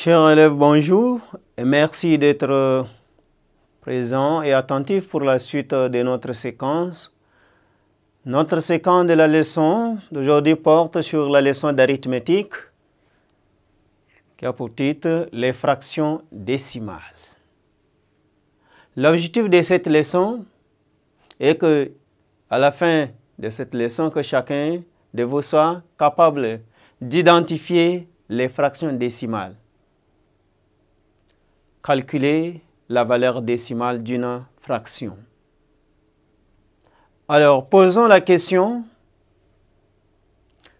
Chers élèves, bonjour et merci d'être présents et attentifs pour la suite de notre séquence. Notre séquence de la leçon d'aujourd'hui porte sur la leçon d'arithmétique qui a pour titre « Les fractions décimales ». L'objectif de cette leçon est que, à la fin de cette leçon, que chacun de vous soit capable d'identifier les fractions décimales. Calculer la valeur décimale d'une fraction. Alors, posons la question,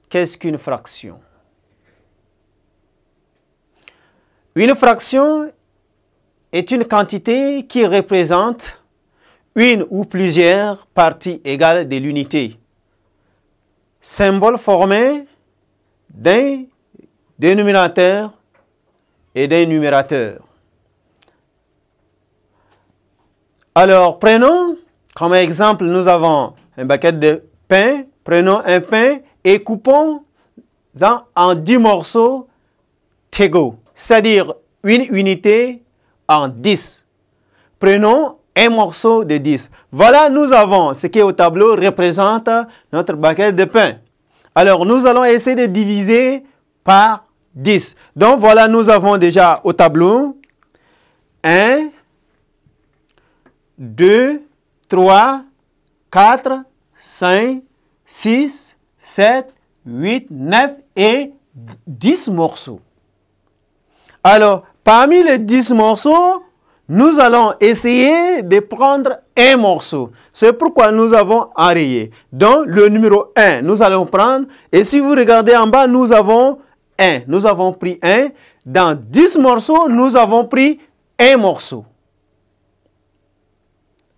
qu'est-ce qu'une fraction? Une fraction est une quantité qui représente une ou plusieurs parties égales de l'unité. Symbole formé d'un dénominateur et d'un numérateur. Alors, prenons comme exemple, nous avons un paquet de pain. Prenons un pain et coupons-en en 10 morceaux égaux, c'est-à-dire une unité en 10. Prenons un morceau de 10. Voilà, nous avons ce qui au tableau représente notre paquet de pain. Alors, nous allons essayer de diviser par 10. Donc, voilà, nous avons déjà au tableau 1, 2, 3, 4, 5, 6, 7, 8, 9 et 10 morceaux. Alors, parmi les 10 morceaux, nous allons essayer de prendre un morceau. C'est pourquoi nous avons enrayé. Donc, le numéro 1, nous allons prendre. Et si vous regardez en bas, nous avons 1. Nous avons pris 1. Dans 10 morceaux, nous avons pris un morceau.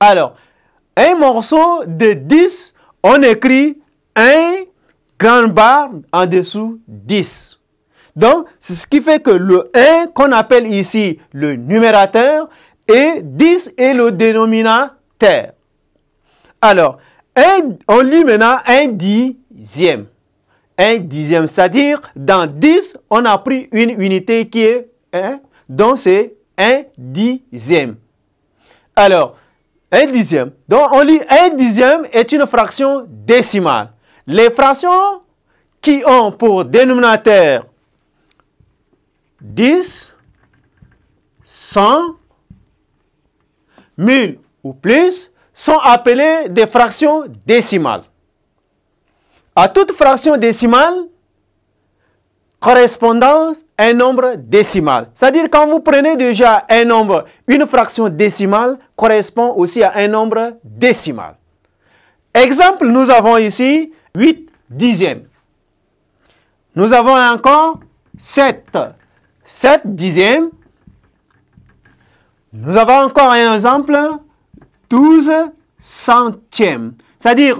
Alors, un morceau de 10, on écrit un grand barre en dessous 10. Donc, c'est ce qui fait que le 1 qu'on appelle ici le numérateur et 10 est le dénominateur. Alors, on lit maintenant un dixième. Un dixième, c'est-à-dire dans 10, on a pris une unité qui est 1, donc c'est un dixième. Alors, un dixième. Donc, on lit un dixième est une fraction décimale. Les fractions qui ont pour dénominateur 10, 100, 1000 ou plus sont appelées des fractions décimales. À toute fraction décimale, correspondant à un nombre décimal. C'est-à-dire quand vous prenez déjà un nombre, une fraction décimale correspond aussi à un nombre décimal. Exemple, nous avons ici 8 dixièmes. Nous avons encore 7 dixièmes. Nous avons encore un exemple, 12 centièmes. C'est-à-dire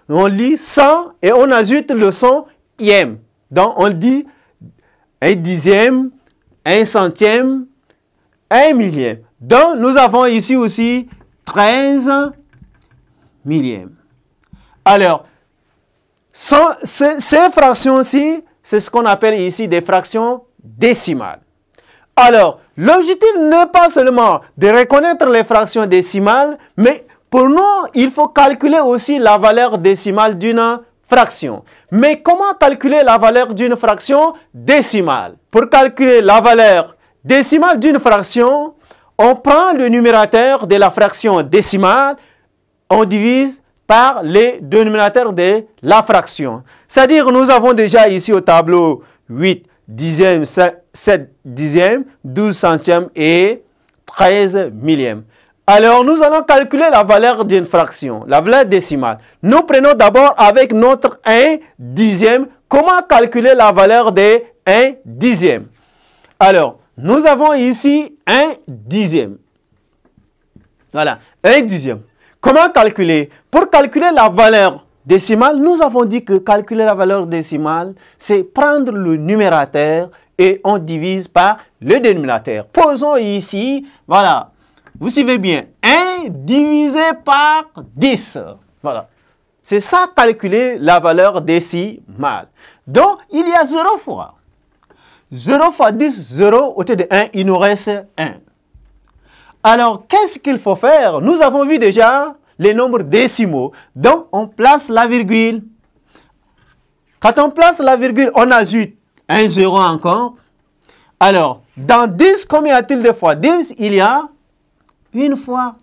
on lit 100 et on ajoute le centième. Donc on dit un dixième, un centième, un millième. Donc, nous avons ici aussi 13 millièmes. Alors, ces fractions-ci, c'est ce qu'on appelle ici des fractions décimales. Alors, l'objectif n'est pas seulement de reconnaître les fractions décimales, mais pour nous, il faut calculer aussi la valeur décimale d'une fraction. Mais comment calculer la valeur d'une fraction décimale? Pour calculer la valeur décimale d'une fraction, on prend le numérateur de la fraction décimale, on divise par les dénominateurs de la fraction. C'est-à-dire, nous avons déjà ici au tableau 8 dixièmes, 7 dixièmes, 12 centièmes et 13 millièmes. Alors, nous allons calculer la valeur d'une fraction, la valeur décimale. Nous prenons d'abord avec notre 1 dixième. Comment calculer la valeur de 1 dixième? Alors, nous avons ici 1 dixième. Voilà, 1 dixième. Comment calculer? Pour calculer la valeur décimale, nous avons dit que calculer la valeur décimale, c'est prendre le numérateur et on divise par le dénominateur. Posons ici, voilà. Vous suivez bien, 1 divisé par 10. Voilà. C'est ça, calculer la valeur décimale. Donc, il y a 0 fois. 0 fois 10, 0, au lieu de 1, il nous reste 1. Alors, qu'est-ce qu'il faut faire? Nous avons vu déjà les nombres décimaux. Donc, on place la virgule. Quand on place la virgule, on ajoute un 0 encore. Alors, dans 10, combien y a-t-il de fois 10? Il y a une fois.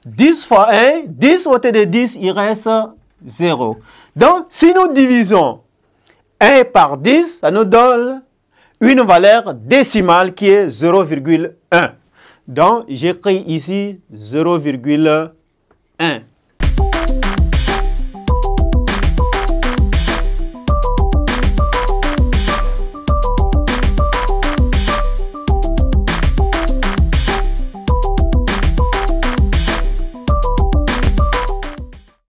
10 fois 1, 10 au lieu de 10, il reste 0. Donc, si nous divisons 1 par 10, ça nous donne une valeur décimale qui est 0,1. Donc, j'écris ici 0,1.